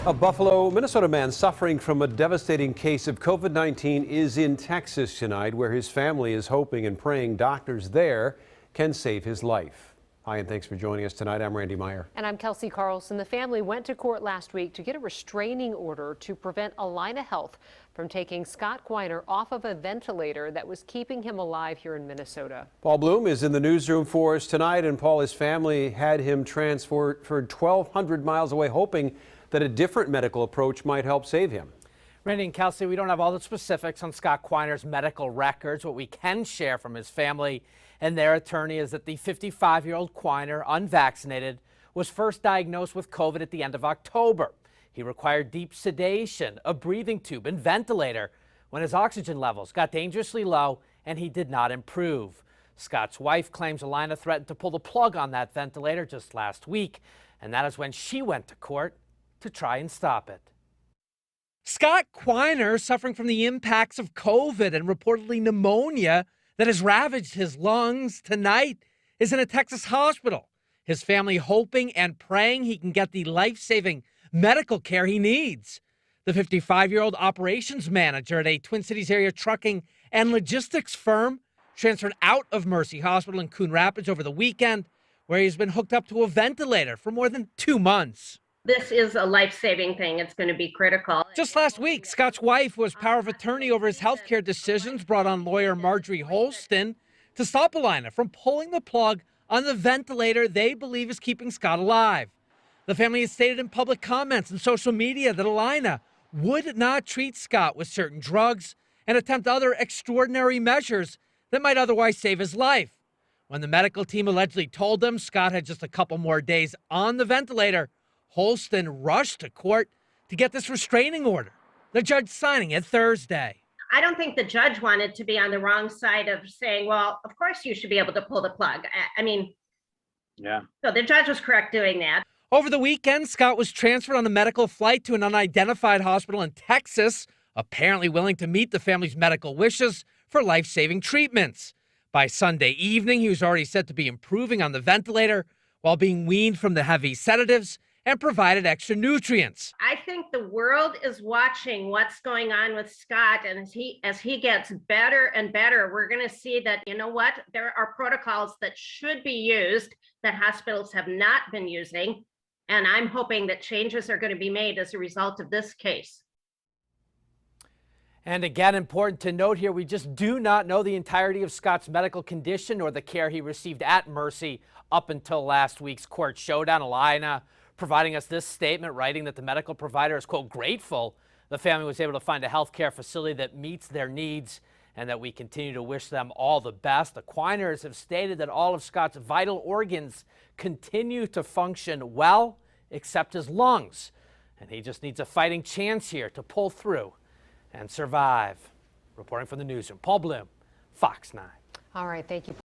A Buffalo, Minnesota man suffering from a devastating case of COVID-19 is in Texas tonight, where his family is hoping and praying doctors there can save his life. Hi, and thanks for joining us tonight. I'm Randy Meyer. And I'm Kelsey Carlson. The family went to court last week to get a restraining order to prevent Allina Health from taking Scott Quiner off of a ventilator that was keeping him alive here in Minnesota. Paul Bloom is in the newsroom for us tonight, and Paul, his family had him transferred 1,200 miles away, hoping that a different medical approach might help save him. Randy and Kelsey, we don't have all the specifics on Scott Quiner's medical records. What we can share from his family and their attorney is that the 55-year-old Quiner, unvaccinated, was first diagnosed with COVID at the end of October. He required deep sedation, a breathing tube, and ventilator when his oxygen levels got dangerously low and he did not improve. Scott's wife claims Allina threatened to pull the plug on that ventilator just last week, and that is when she went to court to try and stop it. Scott Quiner, suffering from the impacts of COVID and reportedly pneumonia that has ravaged his lungs tonight, is in a Texas hospital. His family hoping and praying he can get the life-saving medical care he needs. The 55-year-old operations manager at a Twin Cities area trucking and logistics firm transferred out of Mercy Hospital in Coon Rapids over the weekend, where he's been hooked up to a ventilator for more than 2 months. This is a life-saving thing. It's going to be critical. Just last week, Scott's wife was power of attorney over his health care decisions, brought on lawyer Marjorie Holston to stop Allina from pulling the plug on the ventilator they believe is keeping Scott alive. The family has stated in public comments and social media that Allina would not treat Scott with certain drugs and attempt other extraordinary measures that might otherwise save his life. When the medical team allegedly told them Scott had just a couple more days on the ventilator, Holston rushed to court to get this restraining order, the judge signing it Thursday. I don't think the judge wanted to be on the wrong side of saying, well, of course you should be able to pull the plug. So the judge was correct doing that. Over the weekend, Scott was transferred on a medical flight to an unidentified hospital in Texas, apparently willing to meet the family's medical wishes for life-saving treatments. By Sunday evening, he was already said to be improving on the ventilator while being weaned from the heavy sedatives and provided extra nutrients. I think the world is watching what's going on with Scott, and as he gets better and better, we're going to see that, you know what, there are protocols that should be used that hospitals have not been using, and I'm hoping that changes are going to be made as a result of this case. And again, important to note here, we just do not know the entirety of Scott's medical condition or the care he received at Mercy up until last week's court showdown. Allina providing us this statement, writing that the medical provider is, quote, grateful the family was able to find a healthcare facility that meets their needs and that we continue to wish them all the best. The Quiners have stated that all of Scott's vital organs continue to function well, except his lungs. And he just needs a fighting chance here to pull through and survive. Reporting from the newsroom, Paul Bloom, Fox 9. All right, thank you.